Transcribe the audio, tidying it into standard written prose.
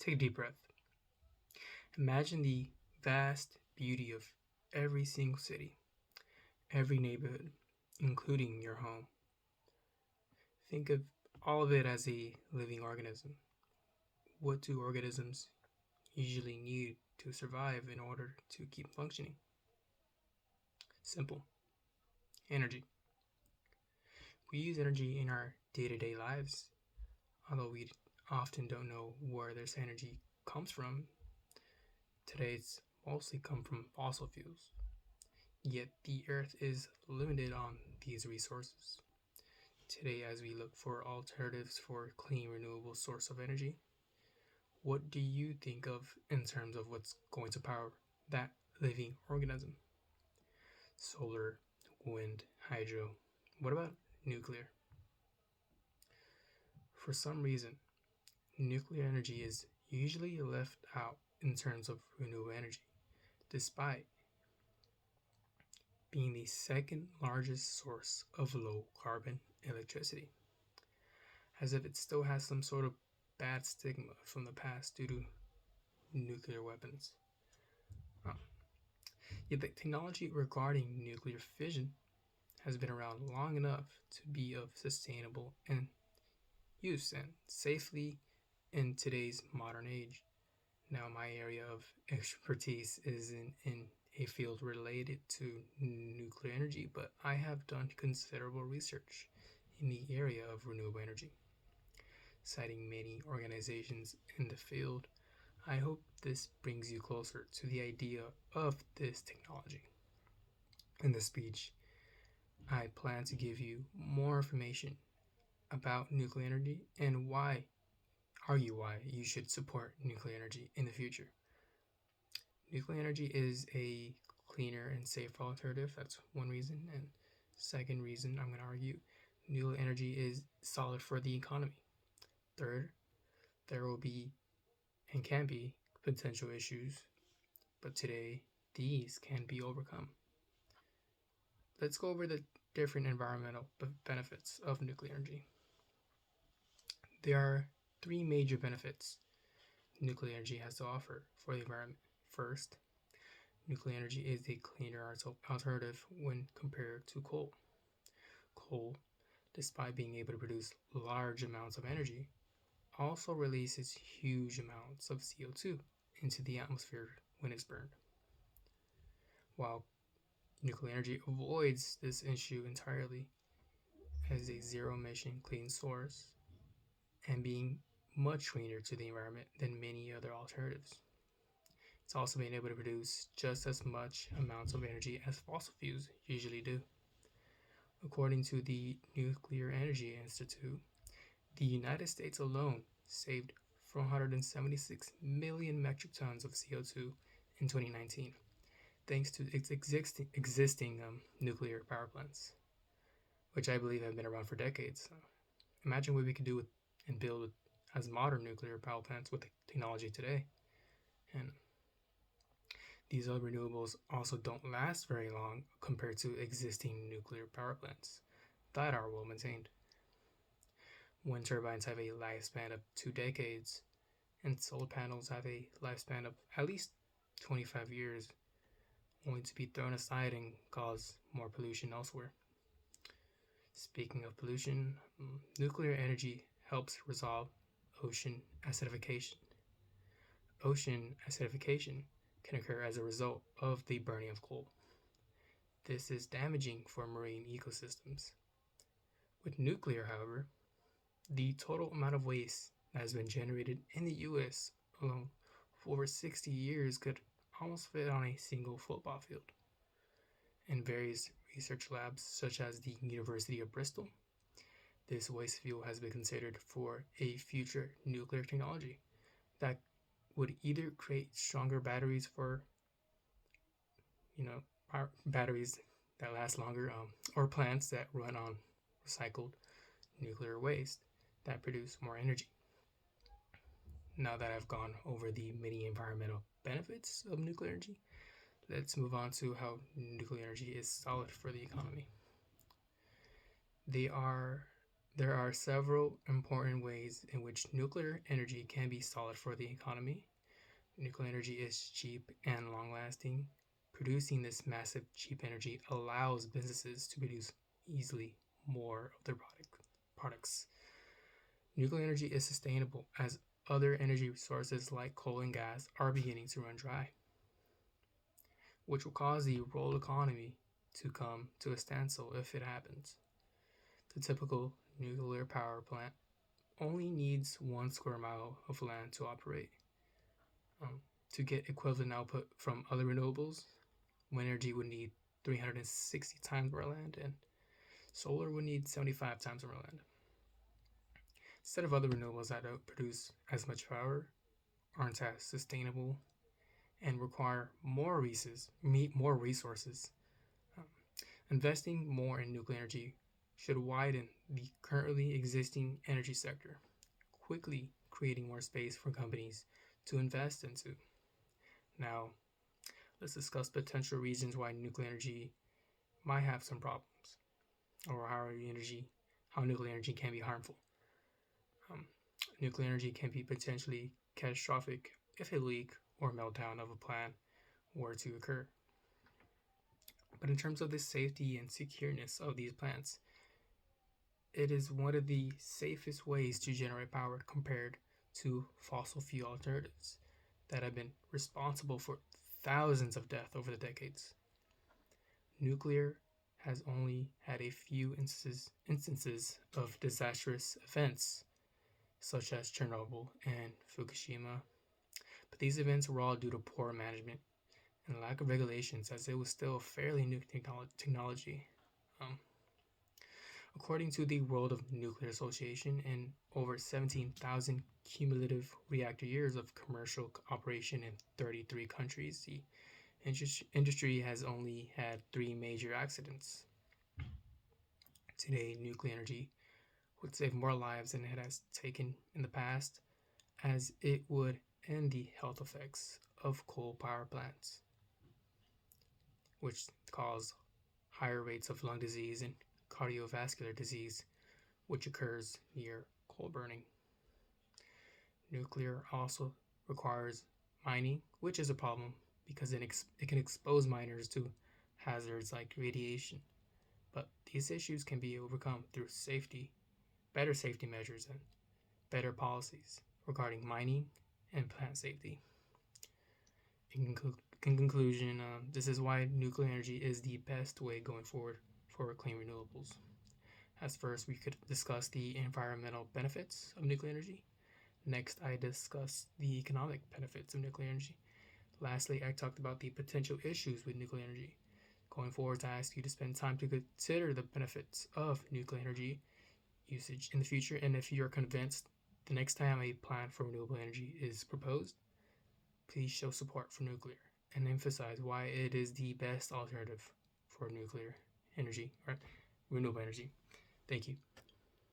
Take a deep breath. Imagine the vast beauty of every single city, every neighborhood, including your home. Think of all of it as a living organism. What do organisms usually need to survive in order to keep functioning? Simple: energy. We use energy in our day to day lives, although we often don't know where this energy comes from. Today, it's mostly come from fossil fuels. Yet the earth is limited on these resources. Today, as we look for alternatives for clean, renewable source of energy, what do you think of in terms of what's going to power that living organism? Solar, wind, hydro. What about nuclear? For some reason, nuclear energy is usually left out in terms of renewable energy, despite being the second largest source of low carbon electricity, as if it still has some sort of bad stigma from the past due to nuclear weapons. Um, Yet the technology regarding nuclear fission has been around long enough to be of sustainable and use and safely in today's modern age. Now, my area of expertise is in a field related to nuclear energy, but I have done considerable research in the area of renewable energy. Citing many organizations in the field, I hope this brings you closer to the idea of this technology. In this speech, I plan to give you more information about nuclear energy and argue why you should support nuclear energy in the future. Nuclear energy is a cleaner and safer alternative. That's one reason. And second reason, I'm going to argue nuclear energy is solid for the economy. Third, there will be and can be potential issues, but today these can be overcome. Let's go over the different environmental benefits of nuclear energy. There are three major benefits nuclear energy has to offer for the environment. First, nuclear energy is a cleaner alternative when compared to coal. Coal, despite being able to produce large amounts of energy, also releases huge amounts of CO2 into the atmosphere when it's burned. While nuclear energy avoids this issue entirely as a zero emission clean source and being much cleaner to the environment than many other alternatives. It's also been able to produce just as much amounts of energy as fossil fuels usually do. According to the Nuclear Energy Institute, the United States alone saved 476 million metric tons of CO2 in 2019, thanks to its existing nuclear power plants, which I believe have been around for decades. Imagine what we could do and build as modern nuclear power plants with technology today. And these other renewables also don't last very long compared to existing nuclear power plants that are well maintained. Wind turbines have a lifespan of 2 decades, and solar panels have a lifespan of at least 25 years, only to be thrown aside and cause more pollution elsewhere. Speaking of pollution, nuclear energy helps resolve ocean acidification. Ocean acidification can occur as a result of the burning of coal. This is damaging for marine ecosystems. With nuclear, however, the total amount of waste that has been generated in the US alone for over 60 years could almost fit on a single football field. In various research labs, such as the University of Bristol, this waste fuel has been considered for a future nuclear technology that would either create stronger batteries for, batteries that last longer, or plants that run on recycled nuclear waste that produce more energy. Now that I've gone over the many environmental benefits of nuclear energy, let's move on to how nuclear energy is solid for the economy. There are There are several important ways in which nuclear energy can be solid for the economy. Nuclear energy is cheap and long lasting. Producing this massive cheap energy allows businesses to produce easily more of their products. Nuclear energy is sustainable as other energy sources like coal and gas are beginning to run dry, which will cause the world economy to come to a standstill if it happens. The typical nuclear power plant only needs 1 square mile of land to operate. To get equivalent output from other renewables, wind energy would need 360 times more land, and solar would need 75 times more land. Instead of other renewables that don't produce as much power, aren't as sustainable, and require more resources. Um, Investing more in nuclear energy should widen the currently existing energy sector, quickly creating more space for companies to invest into. Now, let's discuss potential reasons why nuclear energy might have some problems, or how nuclear energy can be harmful. Um, Nuclear energy can be potentially catastrophic if a leak or meltdown of a plant were to occur. But in terms of the safety and secureness of these plants, it is one of the safest ways to generate power compared to fossil fuel alternatives that have been responsible for thousands of deaths over the decades. Nuclear has only had a few instances of disastrous events, such as Chernobyl and Fukushima, but these events were all due to poor management and lack of regulations, as it was still a fairly new technology. Um, According to the World of Nuclear Association, in over 17,000 cumulative reactor years of commercial operation in 33 countries, the industry has only had 3 major accidents. Today, nuclear energy would save more lives than it has taken in the past, as it would end the health effects of coal power plants, which cause higher rates of lung disease and cardiovascular disease, which occurs near coal burning. Nuclear also requires mining, which is a problem because it can expose miners to hazards like radiation. But these issues can be overcome through better safety measures, and better policies regarding mining and plant safety. In conclusion, this is why nuclear energy is the best way going forward for clean renewables. As first, we could discuss the environmental benefits of nuclear energy. Next, I discussed the economic benefits of nuclear energy. Lastly, I talked about the potential issues with nuclear energy. Going forward, I ask you to spend time to consider the benefits of nuclear energy usage in the future, and if you're convinced, the next time a plan for renewable energy is proposed, please show support for nuclear and emphasize why it is the best alternative for nuclear energy or renewable energy. Thank you.